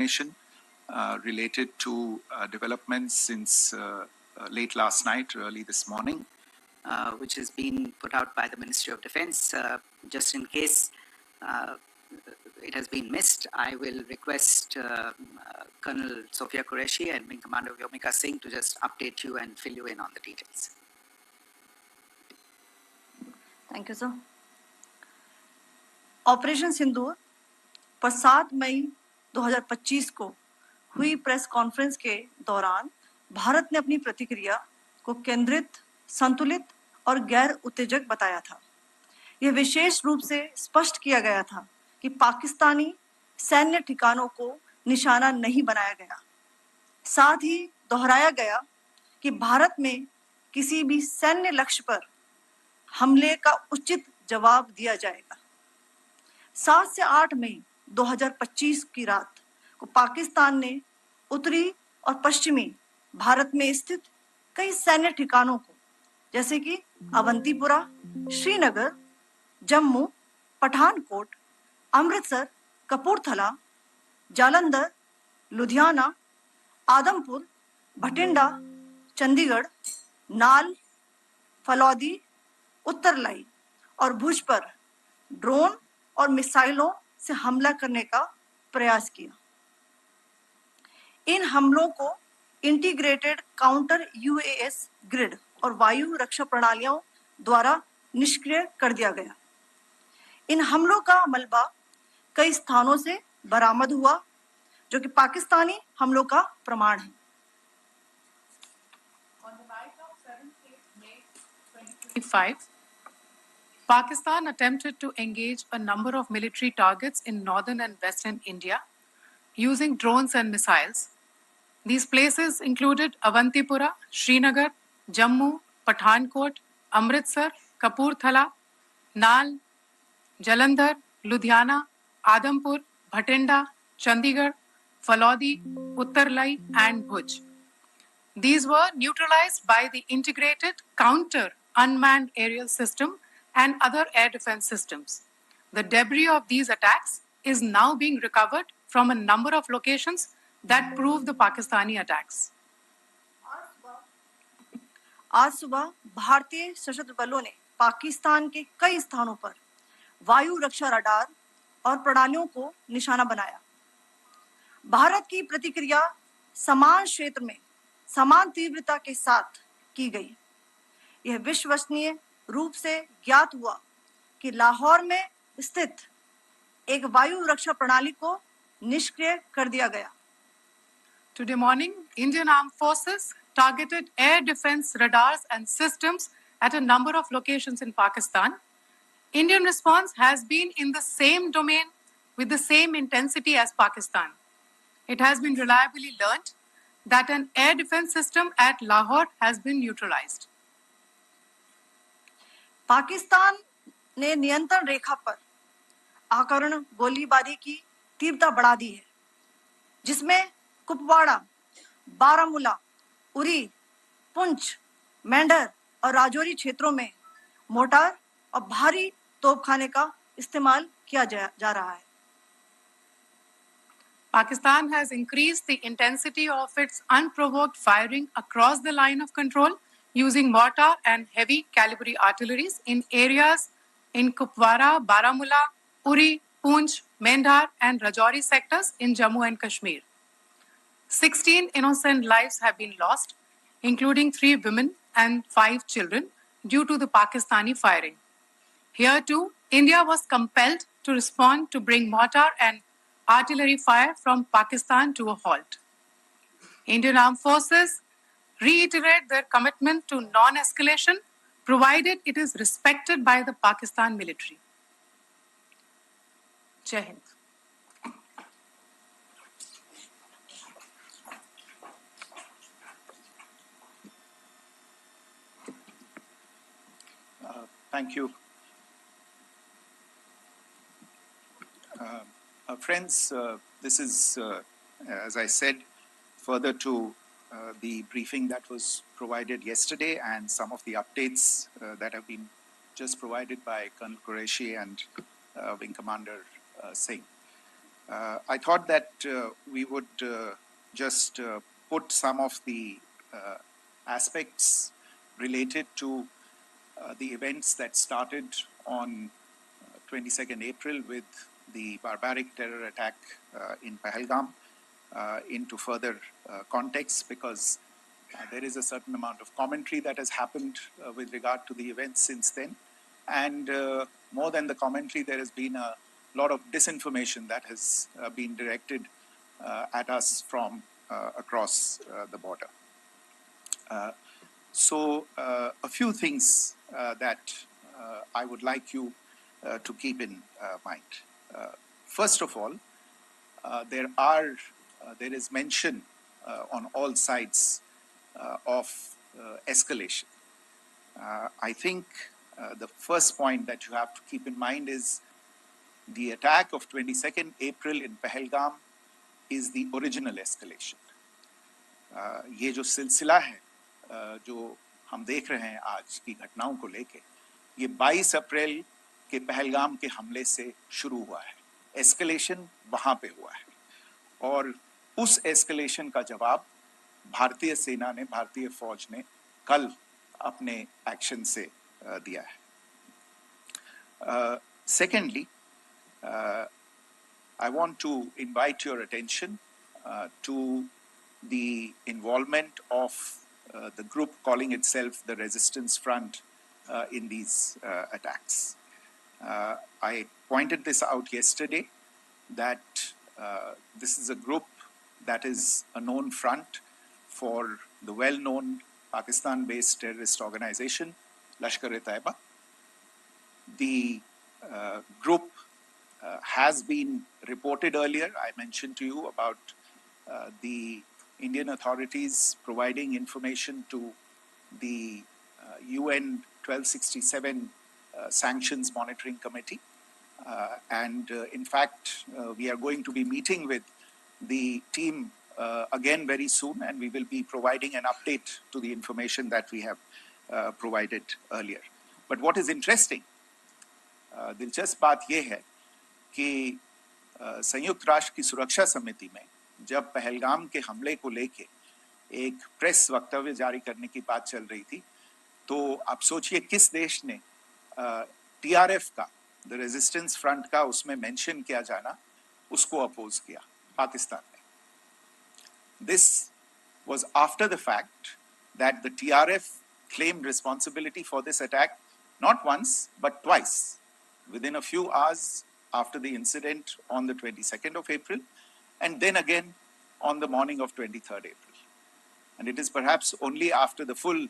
information related to developments since late last night, early this morning, which has been put out by the Ministry of Defence. Just in case it has been missed, I will request Colonel Sophia Qureshi and Wing Commander Vyomika Singh to just update you and fill you in on the details. Thank you, sir. Operation Sindoor पर 7 मई 2025 को हुई press conference के दौरान भारत ने अपनी प्रतिक्रिया को केंद्रित, संतुलित और गैर उत्तेजक बताया था। यह विशेष रूप से स्पष्ट किया गया था कि पाकिस्तानी सैन्य ठिकानों को निशाना नहीं बनाया गया। साथ ही दोहराया गया कि भारत में किसी भी सैन्य लक्ष्य पर हमले का उचित जवाब दिया जाएगा। 7 से 8 मई 2025 की रात को पाकिस्तान ने उत्तरी और पश्चिमी भारत में स्थित कई सैन्य ठिकानों को, जैसे कि अवंतीपुरा, श्रीनगर, जम्मू, पठानकोट, अमृतसर, कपूरथला, जालंधर, लुधियाना, आदमपुर, भटिंडा, चंडीगढ़, नाल, फलौदी, उत्तरलाई और भुज पर ड्रोन और मिसाइलों से हमला करने का प्रयास किया। इन हमलों को इंटीग्रेटेड काउंटर यूएस ग्रिड और वायु रक्षा प्रणालियों द्वारा निष्क्रिय कर दिया गया। इन हमलों का मलबा कई स्थानों से बरामद हुआ, जो कि पाकिस्तानी हमलों का प्रमाण है। On the night of 7th May 2025, Pakistan attempted to engage a number of military targets in northern and western India using drones and missiles. These places included Avantipura, Srinagar, Jammu, Pathankot, Amritsar, Kapurthala, Nal, Jalandhar, Ludhiana, Adampur, Bhatinda, Chandigarh, Falodi, Uttarlai, and Bhuj. These were neutralized by the integrated counter unmanned aerial system and other air defense systems. The debris of these attacks is now being recovered from a number of locations that prove the Pakistani attacks. आज सुबह भारतीय सशस्त्र बलों ने पाकिस्तान के कई स्थानों पर वायु रक्षा रडार और प्रणालियों को निशाना बनाया। भारत की प्रतिक्रिया समान क्षेत्र में समान तीव्रता के साथ की गई। यह विश्वसनीय रूप से ज्ञात हुआ कि लाहौर में स्थित एक वायु रक्षा प्रणाली को निष्क्रिय कर दिया गया। Today morning, Indian Armed Forces targeted air defense radars and systems at a number of locations in Pakistan. Indian response has been in the same domain with the same intensity as Pakistan. It has been reliably learnt that an air defense system at Lahore has been neutralized. Pakistan ने नियंत्रण रेखा पर आकरण गोलीबारी की तीव्रता बढ़ा दी है, जिसमें कुपवाड़ा, बारामूला, उरी, पुंछ, मेंढर और राजौरी क्षेत्रों में मोर्टार और भारी तोपखाने का इस्तेमाल किया जा रहा है। Pakistan has increased the intensity of its unprovoked firing across the line of control using mortar and heavy calibre artilleries in areas in Kupwara, Baramulla, Uri, Poonch, Mendhar and Rajouri sectors in Jammu and Kashmir. 16 innocent lives have been lost, including 3 women and 5 children, due to the Pakistani firing. Here too, India was compelled to respond to bring mortar and artillery fire from Pakistan to a halt. Indian Armed Forces reiterate their commitment to non-escalation, provided it is respected by the Pakistan military. Jai Hind. Thank you. Friends, this is, as I said, further to the briefing that was provided yesterday and some of the updates that have been just provided by Colonel Qureshi and Wing Commander Singh. I thought that we would just put some of the aspects related to the events that started on 22nd April with the barbaric terror attack in Pahalgam into further context, because there is a certain amount of commentary that has happened with regard to the events since then. And more than the commentary, there has been a lot of disinformation that has been directed at us from across the border. So a few things that I would like you to keep in mind. First of all, there is mention on all sides of escalation. I think the first point that you have to keep in mind is the attack of 22nd April in Pahalgam is the original escalation. ये जो सिलसिला है जो हम देख रहे हैं आज की घटनाओं को लेके, ये 22 अप्रैल के पहलगाम के हमले से शुरू हुआ है. एस्केलेशन वहां पे हुआ है और उस एस्केलेशन का जवाब भारतीय सेना ने, भारतीय फौज ने कल अपने एक्शन से दिया है. Secondly, I want to invite your attention to the involvement of the group calling itself the Resistance Front in these attacks. I pointed this out yesterday that this is a group that is a known front for the well-known Pakistan-based terrorist organization, Lashkar-e-Taiba. The group has been reported earlier. I mentioned to you about the Indian authorities providing information to the UN 1267 Sanctions Monitoring Committee. In fact, we are going to be meeting with the team again very soon, and we will be providing an update to the information that we have provided earlier. But what is interesting, दिलचस्प बात यह है कि संयुक्त राष्ट्र की सुरक्षा समिति में जब पहलगाम के हमले को लेके एक प्रेस वक्तव्य जारी करने की बात चल रही थी, तो आप सोचिए किस देश ने टीआरएफ का, द रेजिस्टेंस फ्रंट का उसमें मेंशन किया जाना, उसको अपोज किया, पाकिस्तान ने. This was after the fact that the TRF claimed responsibility for this attack not once but twice, within a few hours after the incident on the 22nd of April, and then again on the morning of 23rd April. And it is perhaps only after the full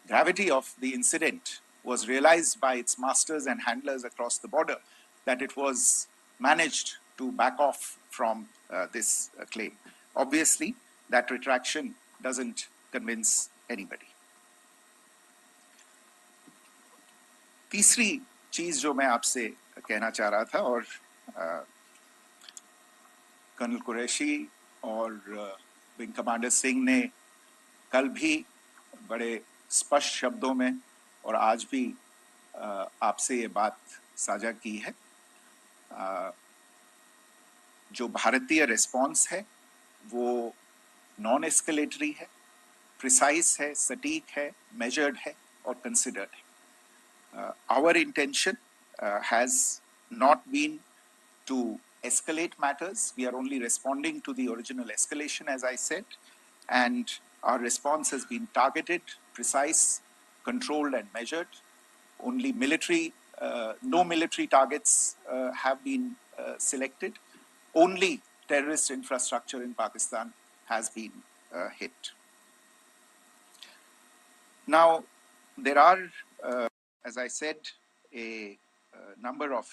gravity of the incident was realized by its masters and handlers across the border that it was managed to back off from this claim. Obviously, that retraction doesn't convince anybody. तीसरी चीज जो मैं आपसे कहना चाह रहा था, और कर्नल कुरैशी और विंग कमांडर सिंह ने कल भी बड़े स्पष्ट शब्दों में और आज भी आपसे ये बात साझा की है. जो भारतीय रिस्पॉन्स है वो नॉन एस्केलेटरी है, प्रिसाइज है, सटीक है, मेजर्ड है और कंसिडर्ड है. Our intention has not been to escalate matters. We are only responding to the original escalation, as I said, and our response has been targeted, precise, controlled and measured. Only no military targets have been selected. Only terrorist infrastructure in Pakistan has been hit. Now, there are, as I said, a number of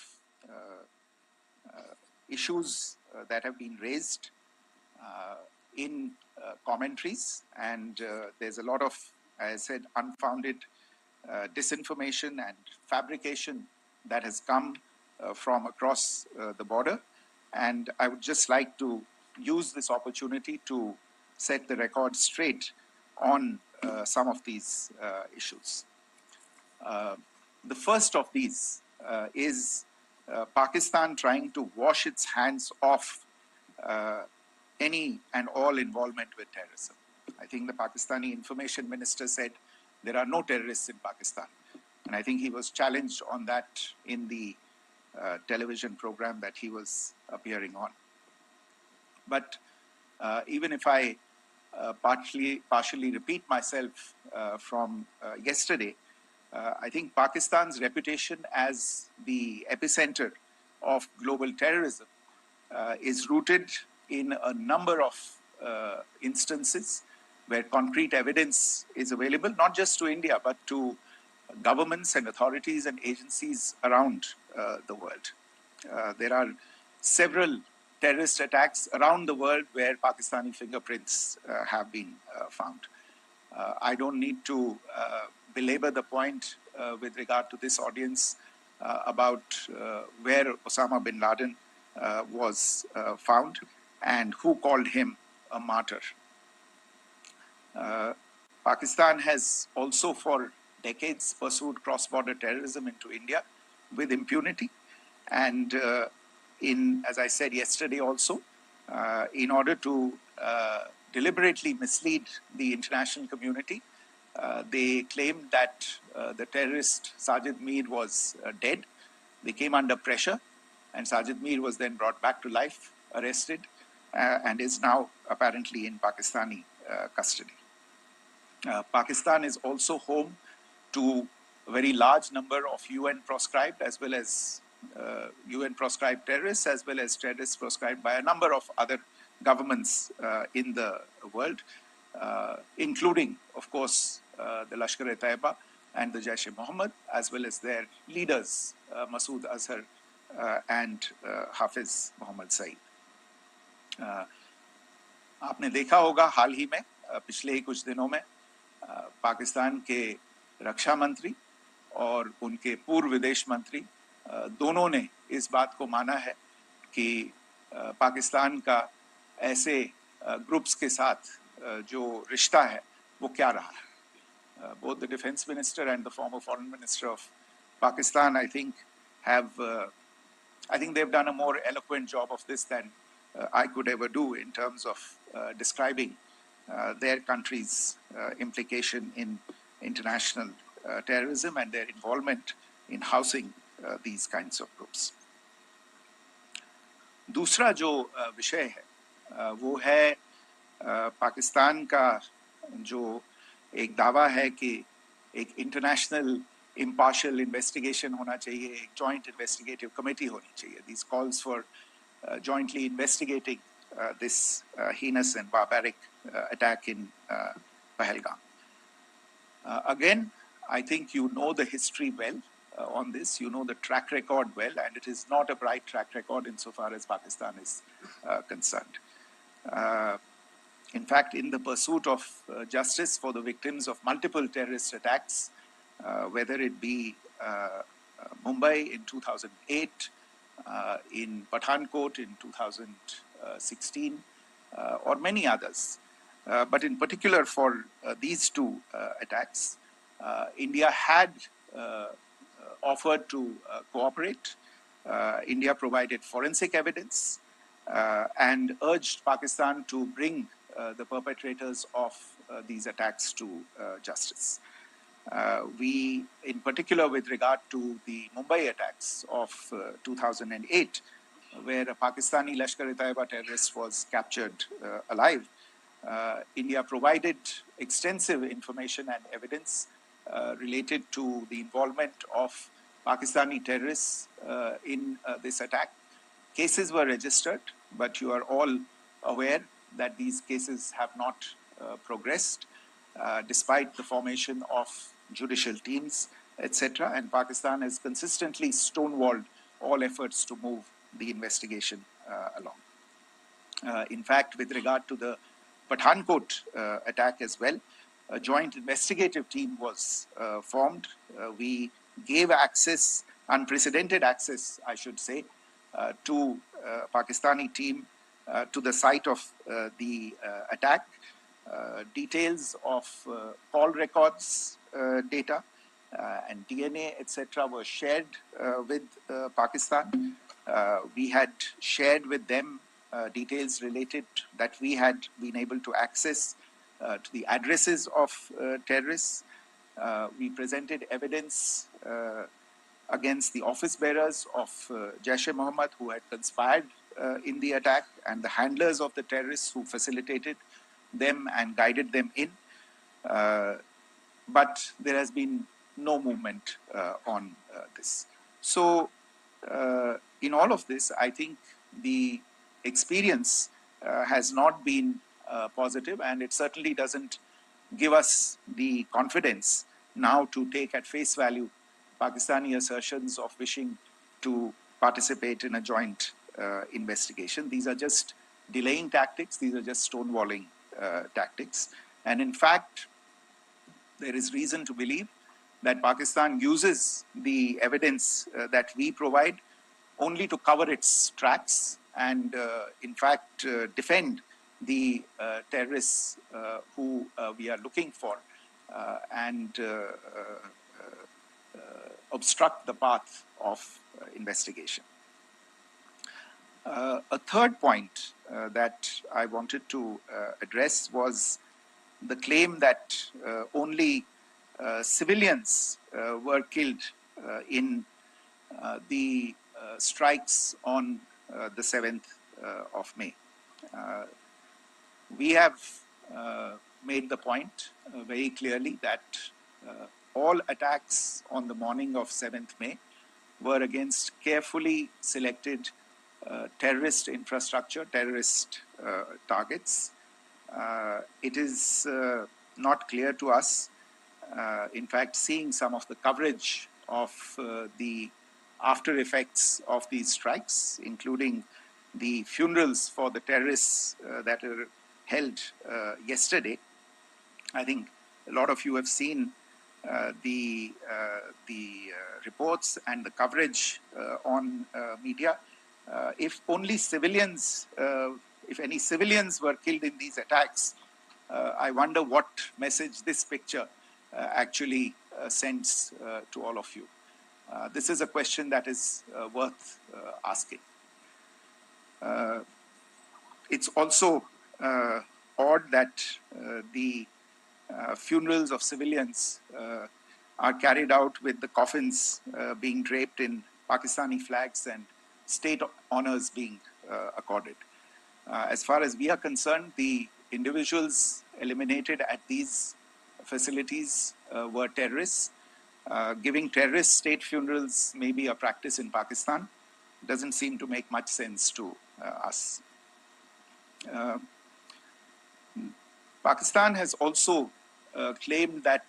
issues that have been raised in commentaries, and there's a lot of, as I said, unfounded disinformation and fabrication that has come from across the border. And I would just like to use this opportunity to set the record straight on some of these issues. The first of these is Pakistan trying to wash its hands off any and all involvement with terrorism. I think the Pakistani information minister said there are no terrorists in Pakistan. And I think he was challenged on that in the television program that he was appearing on. But even if I partially repeat myself from yesterday, I think Pakistan's reputation as the epicenter of global terrorism is rooted in a number of instances where concrete evidence is available, not just to India, but to governments and authorities and agencies around the world. There are several terrorist attacks around the world where Pakistani fingerprints have been found. I don't need to belabor the point with regard to this audience about where Osama bin Laden was found and who called him a martyr. Pakistan has also for decades pursued cross-border terrorism into India with impunity. And as I said yesterday also, in order to deliberately mislead the international community, they claimed that the terrorist Sajid Mir was dead. They came under pressure, and Sajid Mir was then brought back to life, arrested, and is now apparently in Pakistani custody. Pakistan is also home to a very large number of UN proscribed as well as UN proscribed terrorists, as well as terrorists proscribed by a number of other governments in the world, including, of course, the Lashkar-e-Taiba and the Jaish-e-Mohammed, as well as their leaders, Masood Azhar and Hafiz Mohammed Saeed. आपने देखा होगा हाल ही में पिछले ही कुछ दिनों में पाकिस्तान के रक्षा मंत्री और उनके पूर्व विदेश मंत्री दोनों ने इस बात को माना है कि पाकिस्तान का ऐसे ग्रुप्स के साथ जो रिश्ता है वो क्या रहा है. Both the defense minister and the former foreign minister of Pakistan, I think they've done a more eloquent job of this than I could ever do in terms of describing their country's implication in international terrorism and their involvement in housing these kinds of groups. दूसरा जो विषय है वो है पाकिस्तान का जो एक दावा है कि एक इंटरनेशनल impartial investigation होना चाहिए, एक joint investigative committee होनी चाहिए. These calls for jointly investigating this heinous and barbaric attack in Pahalgam. Again, I think you know the history well on this. You know the track record well, and it is not a bright track record insofar as Pakistan is concerned. In fact, in the pursuit of justice for the victims of multiple terrorist attacks, whether it be Mumbai in 2008, in Pathankot in 2016, or many others, but in particular for these two attacks, India had offered to cooperate. India provided forensic evidence and urged Pakistan to bring the perpetrators of these attacks to justice. We, in particular with regard to the Mumbai attacks of 2008, where a Pakistani Lashkar-e-Taiba terrorist was captured alive, India provided extensive information and evidence related to the involvement of Pakistani terrorists in this attack. Cases were registered, but you are all aware that these cases have not progressed despite the formation of judicial teams, etc. And Pakistan has consistently stonewalled all efforts to move the investigation along. In fact, with regard to the Pathankot attack as well, a joint investigative team was formed. We gave access, unprecedented access, I should say, to Pakistani team to the site of the attack. Details of call records data and DNA, etc. were shared with Pakistan. We had shared with them details related that we had been able to access to the addresses of terrorists. We presented evidence against the office bearers of Jaish-e-Mohammed who had conspired in the attack, and the handlers of the terrorists who facilitated them and guided them in. But there has been no movement on this. So in all of this, I think the experience has not been positive, and it certainly doesn't give us the confidence now to take at face value Pakistani assertions of wishing to participate in a joint investigation. These are just delaying tactics. These are just stonewalling tactics. And in fact, there is reason to believe that Pakistan uses the evidence that we provide only to cover its tracks and, in fact, defend the terrorists who we are looking for and obstruct the path of investigation. A third point that I wanted to address was the claim that only civilians were killed in the strikes on the 7th of May. We have made the point very clearly that all attacks on the morning of 7th May were against carefully selected terrorist infrastructure, terrorist targets. It is not clear to us, in fact, seeing some of the coverage of the after effects of these strikes, including the funerals for the terrorists that were held yesterday. I think a lot of you have seen the reports and the coverage on media. If only civilians, if any civilians were killed in these attacks, I wonder what message this picture actually sends to all of you. This is a question that is worth asking. It's also odd that the funerals of civilians are carried out with the coffins being draped in Pakistani flags and state honors being accorded. As far as we are concerned, the individuals eliminated at these facilities were terrorists. Giving terrorist state funerals may be a practice in Pakistan. Doesn't seem to make much sense to us. Pakistan has also claimed that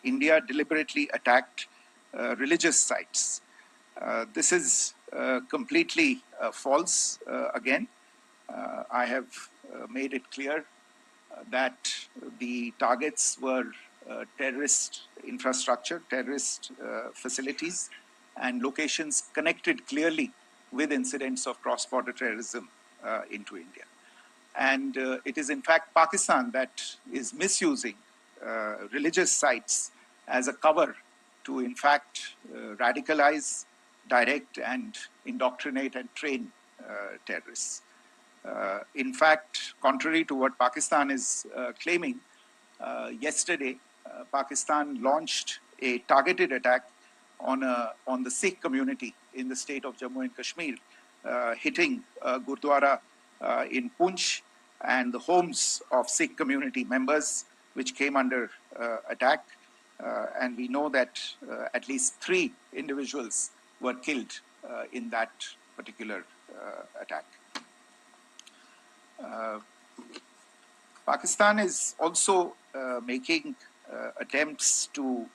India deliberately attacked religious sites. This is completely false again. I have made it clear that the targets were terrorist infrastructure, terrorist facilities, and locations connected clearly with incidents of cross-border terrorism into India. And it is in fact Pakistan that is misusing religious sites as a cover to in fact radicalize, direct and indoctrinate and train terrorists. In fact, contrary to what Pakistan is claiming, yesterday Pakistan launched a targeted attack on the Sikh community in the state of Jammu and Kashmir, hitting Gurdwara in Poonch and the homes of Sikh community members, which came under attack. And we know that at least 3 individuals were killed in that particular attack. Pakistan is also making attempts to,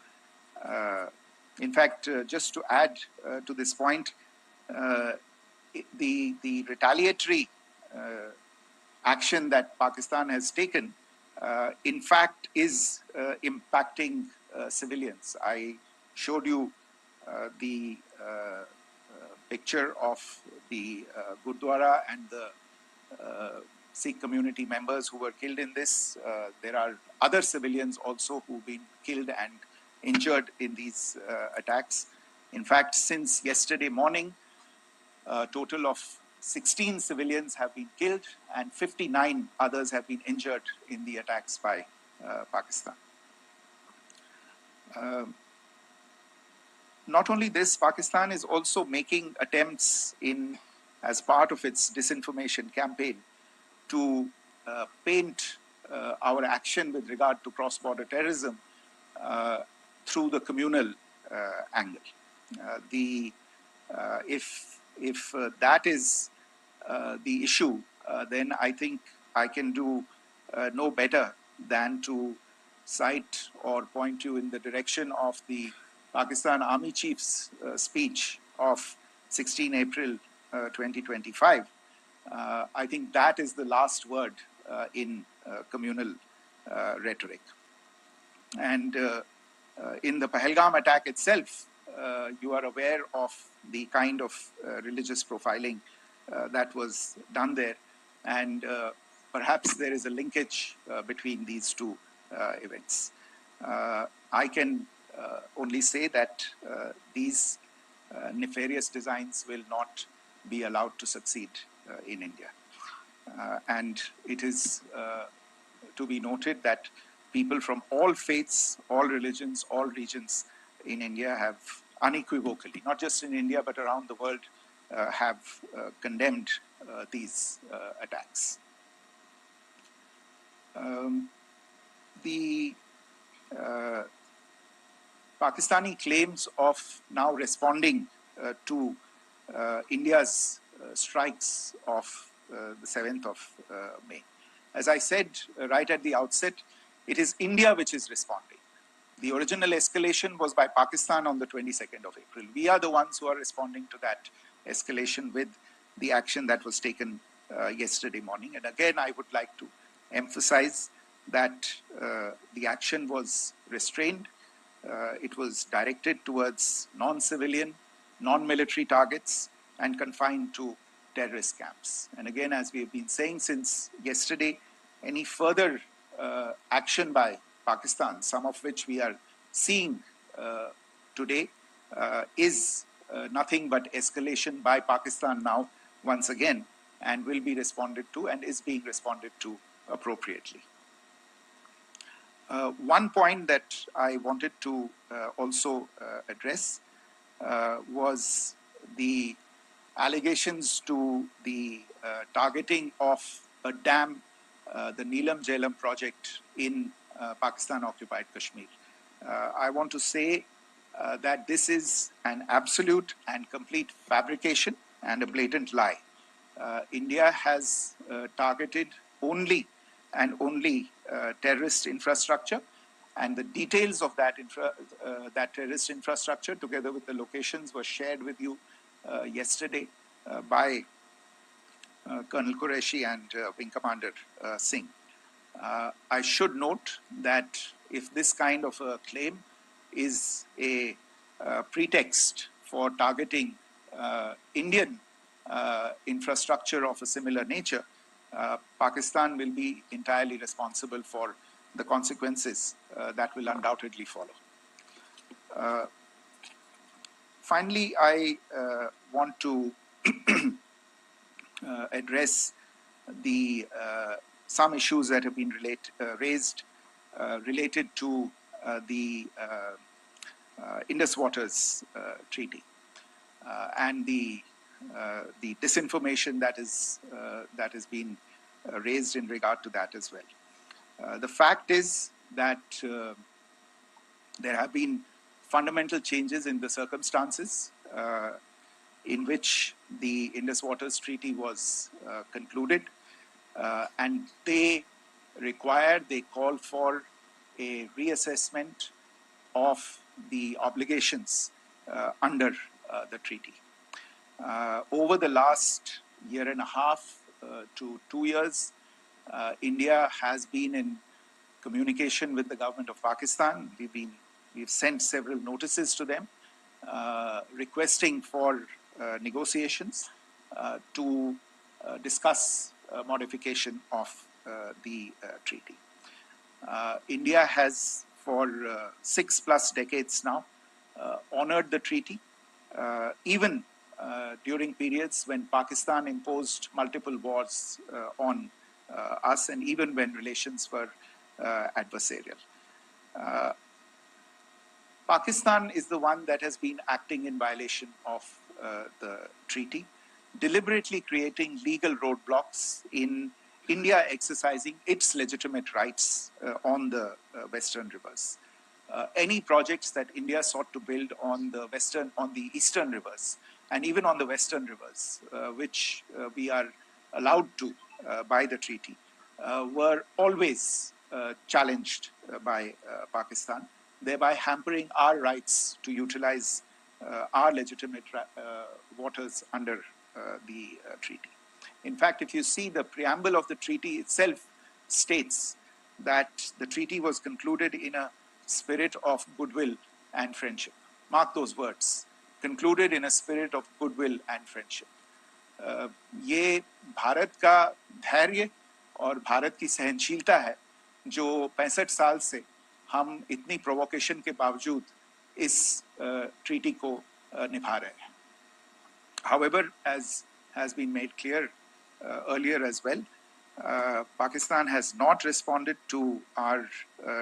in fact, just to add to this point, the retaliatory action that Pakistan has taken, in fact, is impacting civilians. I showed you the picture of the Gurdwara and the Sikh community members who were killed in this. There are other civilians also who've been killed and injured in these attacks. In fact, since yesterday morning, a total of 16 civilians have been killed and 59 others have been injured in the attacks by Pakistan. Not only this, Pakistan is also making attempts as part of its disinformation campaign to paint our action with regard to cross-border terrorism through the communal angle. If that is the issue, then I think I can do no better than to cite or point you in the direction of the Pakistan Army Chief's speech of 16 April 2025. I think that is the last word in communal rhetoric. And in the Pahalgam attack itself, you are aware of the kind of religious profiling that was done there. And perhaps there is a linkage between these two events. I can only say that these nefarious designs will not be allowed to succeed in India. And it is to be noted that people from all faiths, all religions, all regions in India have unequivocally, not just in India but around the world, have condemned these attacks. The Pakistani claims of now responding to India's strikes of the 7th of May. As I said right at the outset, it is India which is responding. The original escalation was by Pakistan on the 22nd of April. We are the ones who are responding to that escalation with the action that was taken yesterday morning. And again, I would like to emphasize that the action was restrained. It was directed towards non-civilian, non-military targets and confined to terrorist camps. And again, as we have been saying since yesterday, any further action by Pakistan, some of which we are seeing today, is nothing but escalation by Pakistan now, once again, and will be responded to and is being responded to appropriately. One point that I wanted to also address was the allegations to the targeting of a dam, the Neelam Jhelum project in Pakistan-occupied Kashmir. I want to say that this is an absolute and complete fabrication and a blatant lie. India has targeted only and only terrorist infrastructure, and the details of that terrorist infrastructure, together with the locations, were shared with you yesterday by Colonel Qureshi and Wing Commander Singh. I should note that if this kind of a claim is a pretext for targeting Indian infrastructure of a similar nature, Pakistan will be entirely responsible for the consequences that will undoubtedly follow. Finally, I want to address some issues that have been raised related to the Indus Waters Treaty and the disinformation that has been raised in regard to that as well. The fact is that there have been fundamental changes in the circumstances in which the Indus Waters Treaty was concluded, and they call for a reassessment of the obligations under the treaty. Over the last year and a half to 2 years, India has been in communication with the government of Pakistan. We've sent several notices to them requesting for negotiations to discuss modification of the treaty. India has for 6+ decades now honored the treaty, even during periods when Pakistan imposed multiple wars on us, and even when relations were adversarial. Pakistan is the one that has been acting in violation of the treaty, deliberately creating legal roadblocks in India exercising its legitimate rights on the Western rivers. Any projects that India sought to build on the Eastern rivers, and even on the Western rivers, which we are allowed to by the treaty, were always challenged by Pakistan, thereby hampering our rights to utilize our legitimate waters under the treaty. In fact, if you see, the preamble of the treaty itself states that the treaty was concluded in a spirit of goodwill and friendship. Mark those words, concluded in a spirit of goodwill and friendship. ये भारत का धैर्य और भारत की सहनशीलता है जो 65 साल से हम इतनी प्रोवोकेशन के बावजूद इस ट्रीटी को निभा रहे हैं. However, as has been made clear earlier as well, Pakistan has not responded to our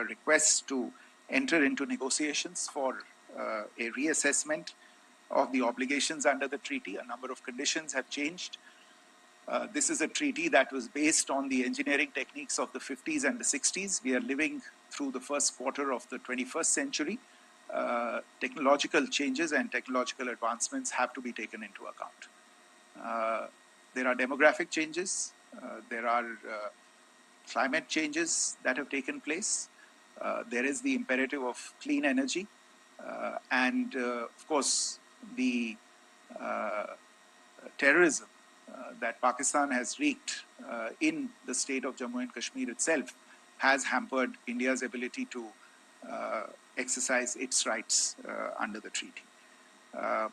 request to enter into negotiations for a reassessment of the obligations under the treaty. A number of conditions have changed. This is a treaty that was based on the engineering techniques of the 50s and the 60s. We are living through the first quarter of the 21st century. Technological changes and technological advancements have to be taken into account. There are demographic changes. There are climate changes that have taken place. There is the imperative of clean energy. And of course, the terrorism that Pakistan has wreaked in the state of Jammu and Kashmir itself has hampered India's ability to exercise its rights under the treaty.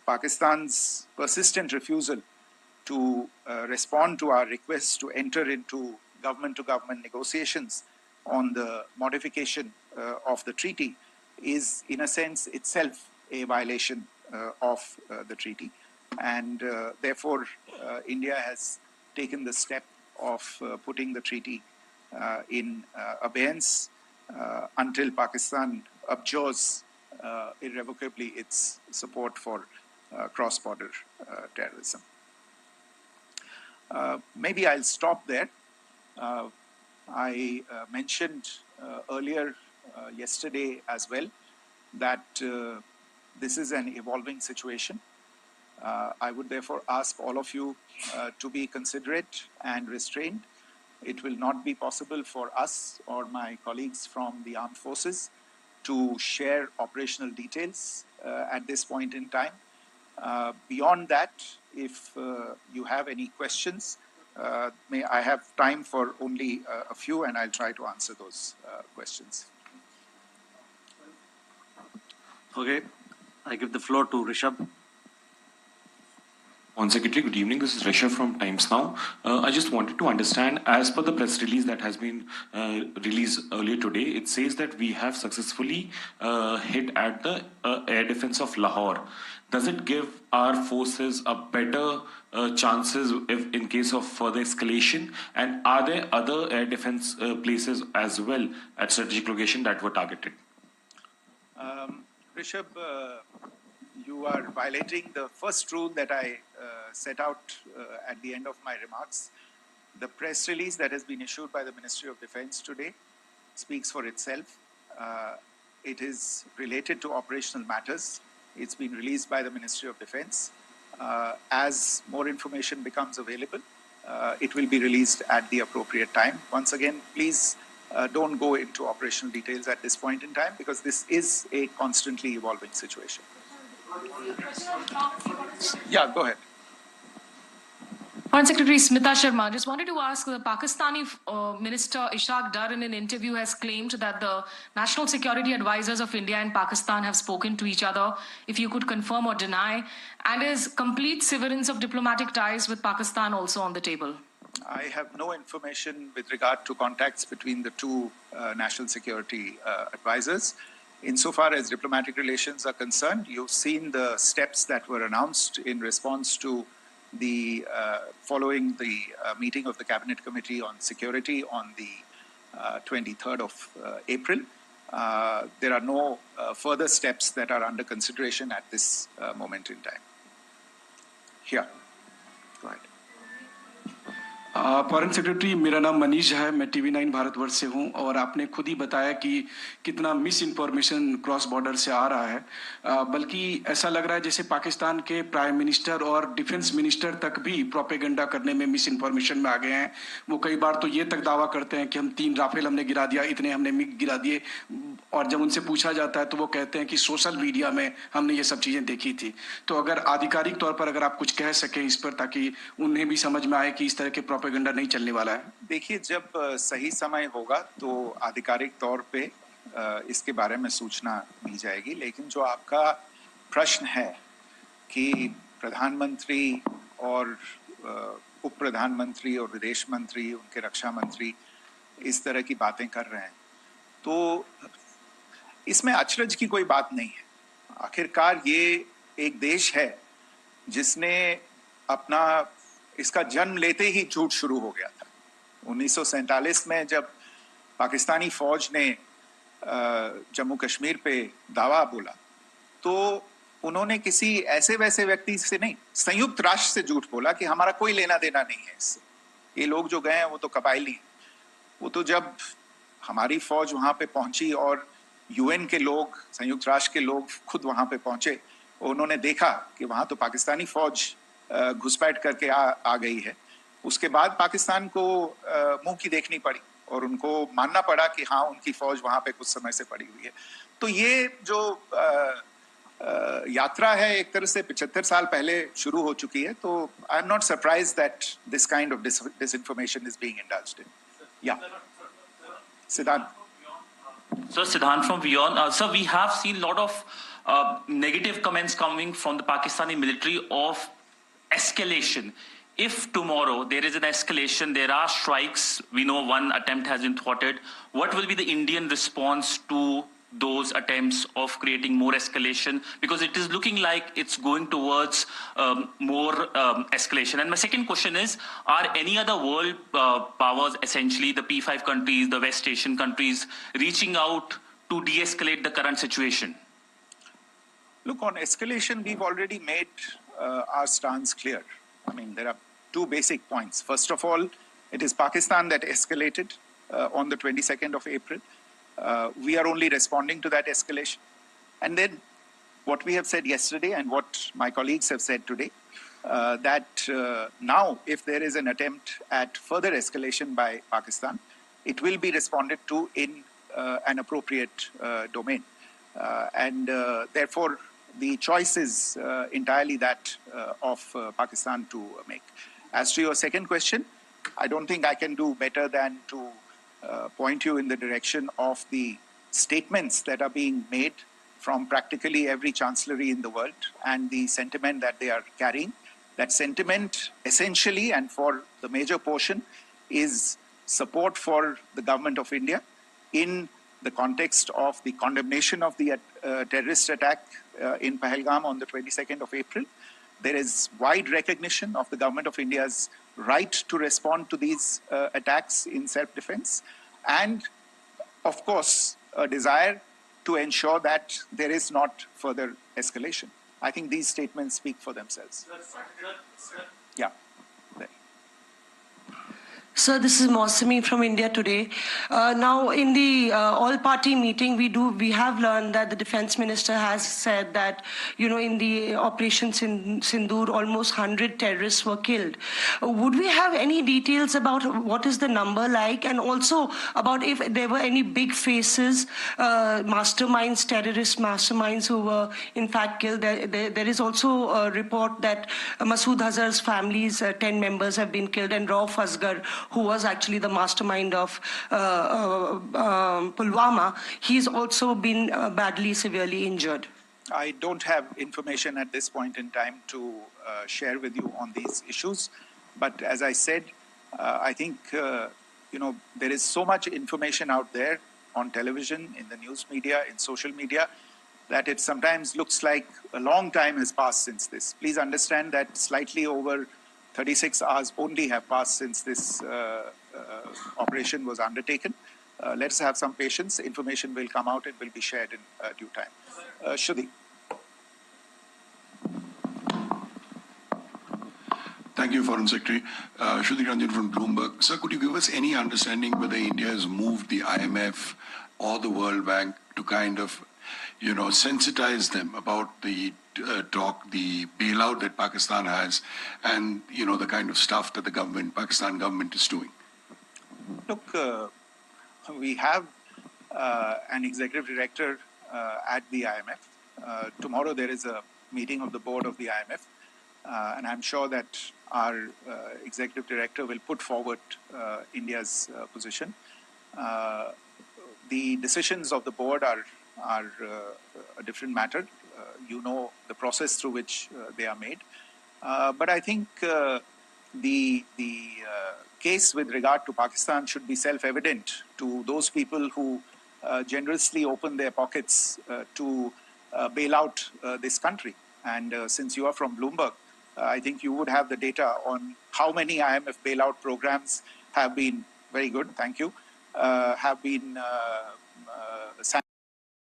Pakistan's persistent refusal to respond to our requests to enter into government-to-government negotiations on the modification of the treaty is, in a sense, itself a violation of the treaty. And therefore, India has taken the step of putting the treaty in abeyance until Pakistan abjures irrevocably its support for cross-border terrorism. Maybe I'll stop there. I mentioned earlier yesterday as well that this is an evolving situation. I would therefore ask all of you to be considerate and restrained. It will not be possible for us or my colleagues from the armed forces to share operational details at this point in time. Beyond that, if you have any questions, may I have time for only a few, and I'll try to answer those questions. Okay, I give the floor to Rishabh. On Secretary, good evening. This is Rishabh from Times Now. I just wanted to understand, as per the press release that has been released earlier today, it says that we have successfully hit at the air defense of Lahore. Does it give our forces a better chances if in case of further escalation? And are there other air defense places as well at strategic location that were targeted? Rishabh, you are violating the first rule that I set out at the end of my remarks. The press release that has been issued by the Ministry of Defense today speaks for itself. It is related to operational matters. It's been released by the Ministry of Defense. As more information becomes available, it will be released at the appropriate time. Once again, please don't go into operational details at this point in time, because this is a constantly evolving situation. Yeah, go ahead. Foreign Secretary Smita Sharma, just wanted to ask, the Pakistani Minister Ishaq Dar in an interview has claimed that the national security advisors of India and Pakistan have spoken to each other. If you could confirm or deny, and is complete severance of diplomatic ties with Pakistan also on the table? I have no information with regard to contacts between the two national security advisors. Insofar as diplomatic relations are concerned, you've seen the steps that were announced in response to the following the meeting of the Cabinet Committee on Security on the 23rd of April. There are no further steps that are under consideration at this moment in time. Here, go ahead. Foreign secretary, मेरा नाम मनीष है, मैं TV9 Bharatvarsh से हूं और आपने खुद ही बताया कि कितना मिस इन्फॉर्मेशन क्रॉस बॉर्डर से आ रहा है, बल्कि ऐसा लग रहा है जैसे पाकिस्तान के प्राइम मिनिस्टर और डिफेंस मिनिस्टर तक भी प्रोपेगेंडा करने में मिस इन्फॉर्मेशन में आ गए हैं। वो कई बार तो ये तक दावा करते हैं कि हम 3 राफेल हमने गिरा दिया, इतने हमने मिग गिरा दिए, और जब उनसे पूछा जाता है तो वो कहते हैं कि सोशल मीडिया में हमने ये सब चीजें देखी थी। तो अगर आधिकारिक तौर पर अगर आप कुछ कह सकें इस पर, ताकि उन्हें भी समझ में आए कि इस तरह के प्रोपेगेंडा नहीं चलने वाला है। देखिए, जब सही समय होगा तो आधिकारिक तौर पे इसके बारे में सूचना दी जाएगी, लेकिन जो आपका प्रश्न है कि प्रधानमंत्री और उप प्रधानमंत्री और विदेश मंत्री, उनके रक्षा मंत्री इस तरह की बातें कर रहे हैं, तो इसमें अचरज की कोई बात नहीं है। आखिरकार ये एक देश है जिसने अपना इसका जन्म लेते ही झूठ शुरू हो गया था। 1947 में जब पाकिस्तानी फौज ने जम्मू कश्मीर पे दावा बोला, तो उन्होंने किसी ऐसे वैसे व्यक्ति से नहीं, संयुक्त राष्ट्र से झूठ बोला कि हमारा कोई लेना देना नहीं है इससे। ये लोग जो गए हैं वो तो कबायली हैं। वो तो जब हमारी फौज वहां पे पहुंची और यूएन के लोग, संयुक्त राष्ट्र के लोग खुद वहां पे पहुंचे, उन्होंने देखा कि वहां तो पाकिस्तानी फौज घुसपैठ करके आ गई है, उसके बाद पाकिस्तान को मुंह की देखनी पड़ी और उनको मानना पड़ा कि हाँ, उनकी फौज वहां पे कुछ समय से पड़ी हुई है। तो ये जो यात्रा है एक तरह से 75 साल पहले शुरू हो चुकी है। तो I am not surprise that this kind of disinformation is being indulged in. Yeah. Siddhant. So Siddhant from Beyond. Sir, we have seen a lot of negative comments coming from the Pakistani military of escalation. If tomorrow there is an escalation, there are strikes, we know one attempt has been thwarted, what will be the Indian response to those attempts of creating more escalation? Because it is looking like it's going towards more escalation. And my second question is, are any other world powers, essentially the P5 countries, the West Asian countries, reaching out to de-escalate the current situation? Look, on escalation, we've already made our stance clear. I mean, there are two basic points. First of all, it is Pakistan that escalated on the 22nd of April. We are only responding to that escalation. And then what we have said yesterday and what my colleagues have said today, that now if there is an attempt at further escalation by Pakistan, it will be responded to in an appropriate domain. And therefore, the choice is entirely that of Pakistan to make. As to your second question, I don't think I can do better than to point you in the direction of the statements that are being made from practically every chancellery in the world and the sentiment that they are carrying. That sentiment essentially, and for the major portion, is support for the government of India in the context of the condemnation of the terrorist attack in Pahalgam on the 22nd of April. There is wide recognition of the government of India's right to respond to these attacks in self-defense, and of course a desire to ensure that there is not further escalation. I think these statements speak for themselves. Yeah. Sir, this is Mausami from India Today. Now, in the all-party meeting, we have learned that the defense minister has said that, in the operations in Sindoor, almost 100 terrorists were killed. Would we have any details about what is the number like, and also about if there were any big faces, masterminds, terrorist masterminds who were in fact killed? There is also a report that Masood Azhar's family's 10 members have been killed, and Rauf Asghar, who was actually the mastermind of Pulwama, he's also been badly, severely injured. I don't have information at this point in time to share with you on these issues. But as I said, I think, there is so much information out there on television, in the news media, in social media, that it sometimes looks like a long time has passed since this. Please understand that slightly over 36 hours only have passed since this operation was undertaken. Let's have some patience. Information will come out. It will be shared in due time. Shruti. Thank you, Foreign Secretary. Shruti Ranjan from Bloomberg. Sir, could you give us any understanding whether India has moved the IMF or the World Bank to kind of, sensitize them about the the bailout that Pakistan has and, the kind of stuff that the Pakistan government is doing? Look, we have an executive director at the IMF. Tomorrow there is a meeting of the board of the IMF. And I'm sure that our executive director will put forward India's position. The decisions of the board are a different matter. You know the process through which they are made. But I think the case with regard to Pakistan should be self-evident to those people who generously open their pockets to bail out this country. And since you are from Bloomberg, I think you would have the data on how many IMF bailout programs have been, very good, thank you, have been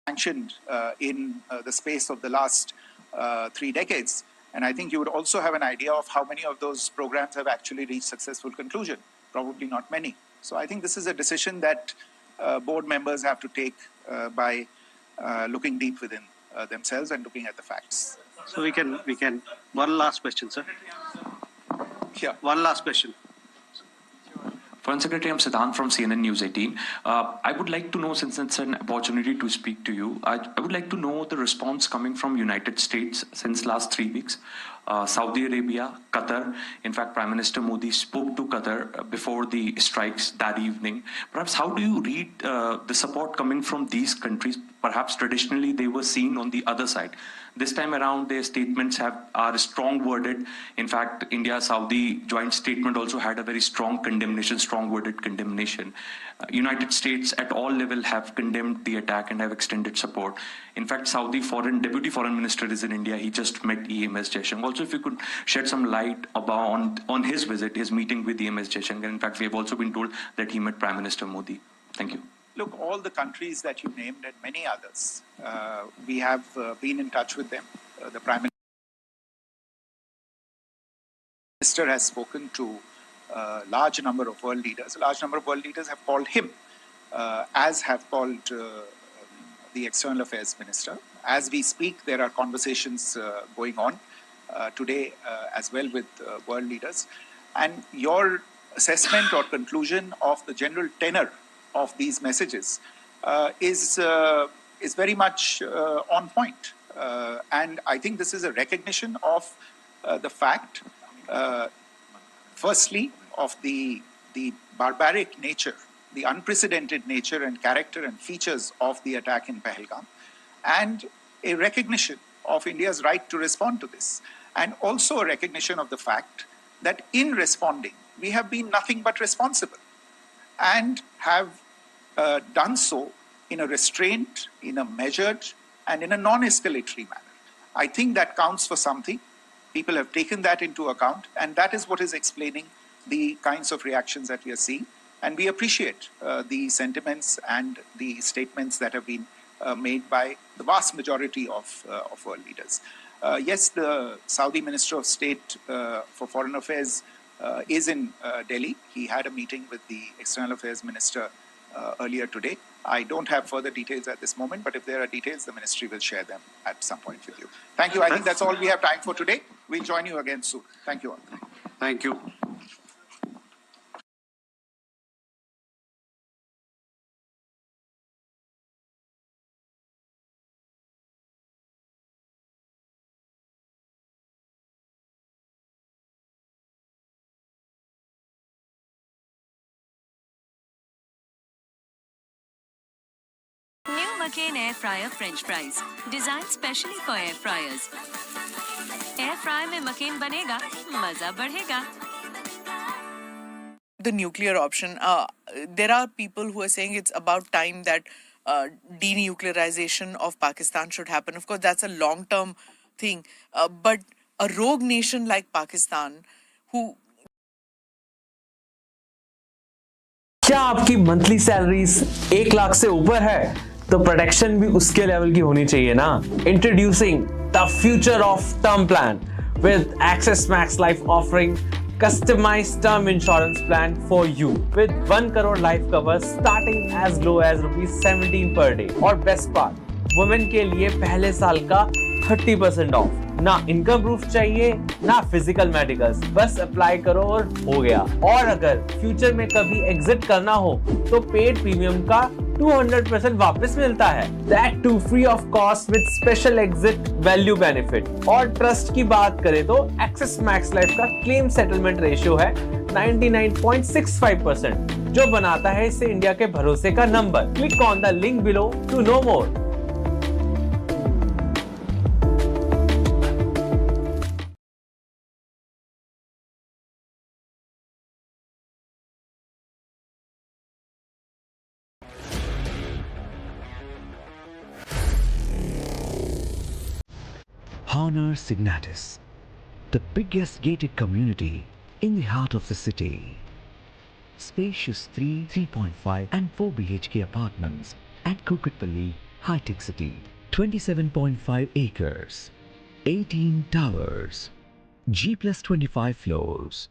sanctioned in the space of the last 3 decades. And I think you would also have an idea of how many of those programs have actually reached successful conclusion. Probably not many. So I think this is a decision that board members have to take by looking deep within themselves and looking at the facts. So we can, one last question, sir. Yeah. One last question. Foreign Secretary, I'm Siddhant from CNN News 18. I would like to know, since it's an opportunity to speak to you, I would like to know the response coming from United States since last 3 weeks. Saudi Arabia, Qatar. In fact, Prime Minister Modi spoke to Qatar before the strikes that evening. Perhaps how do you read the support coming from these countries? Perhaps traditionally they were seen on the other side. This time around, their statements are strong worded. In fact, India-Saudi joint statement also had a very strong condemnation, strong worded condemnation. United States at all level have condemned the attack and have extended support. In fact, Saudi Deputy Foreign Minister is in India. He just met EMS Jaishankar. Also, if you could shed some light on his visit, his meeting with EMS Jaishankar. In fact, we have also been told that he met Prime Minister Modi. Thank you. Look, all the countries that you named and many others, we have been in touch with them. The Prime Minister has spoken to a large number of world leaders. A large number of world leaders have called him, as have called the External Affairs Minister. As we speak, there are conversations going on today as well with world leaders. And your assessment or conclusion of the general tenor of these messages is very much on point. And I think this is a recognition of the fact, firstly, of the barbaric nature, the unprecedented nature and character and features of the attack in Pahalgam, and a recognition of India's right to respond to this, and also a recognition of the fact that in responding, we have been nothing but responsible and have done so in a restrained, in a measured, and in a non-escalatory manner. I think that counts for something. People have taken that into account, and that is what is explaining the kinds of reactions that we are seeing. And we appreciate the sentiments and the statements that have been made by the vast majority of world leaders. Yes, the Saudi Minister of State for Foreign Affairs is in Delhi. He had a meeting with the External Affairs Minister earlier today. I don't have further details at this moment, but if there are details, the ministry will share them at some point with you. Thank you. I think that's all we have time for today. We'll join you again soon. Thank you all. Thank you. New McCain Air Fryer French Fries, designed specially for air fryers. Air fry में McCain बनेगा, मजा बढ़ेगा. the nuclear option. There are people who are saying it's about time that denuclearization of Pakistan should happen. Of course, that's a long-term thing. But a rogue nation like Pakistan, who क्या आपकी monthly salaries 1 lakh से ऊपर है तो protection भी उसके level की होनी चाहिए ना. Introducing the future of term plan with axis max life offering customized term insurance plan for you with 1 crore life cover starting as low as rupees 17 per day. और best part, women के लिए पहले साल का 30% of. ना income proof चाहिए ना physical medicals, बस अप्लाई करो और हो गया. और अगर फ्यूचर में कभी एग्जिट करना हो तो पेड प्रीमियम का 200% वापस मिलता है. That too free of cost with special exit value benefit. और ट्रस्ट की बात करें तो एक्सिस मैक्स लाइफ का क्लेम सेटलमेंट रेशियो है 99.65%, जो बनाता है इसे इंडिया के भरोसे का number. Click on the link below to know more. Honor Signatus, the biggest gated community in the heart of the city. Spacious 3.5 and 4 BHK apartments at Kukatpalli, high-tech city. 27.5 acres, 18 towers, G+25 floors,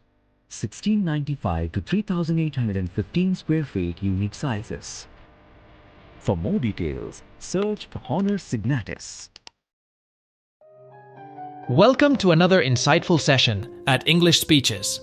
1695 to 3815 square feet unit sizes. For more details, search for Honor Signatus. Welcome to another insightful session at English Speeches.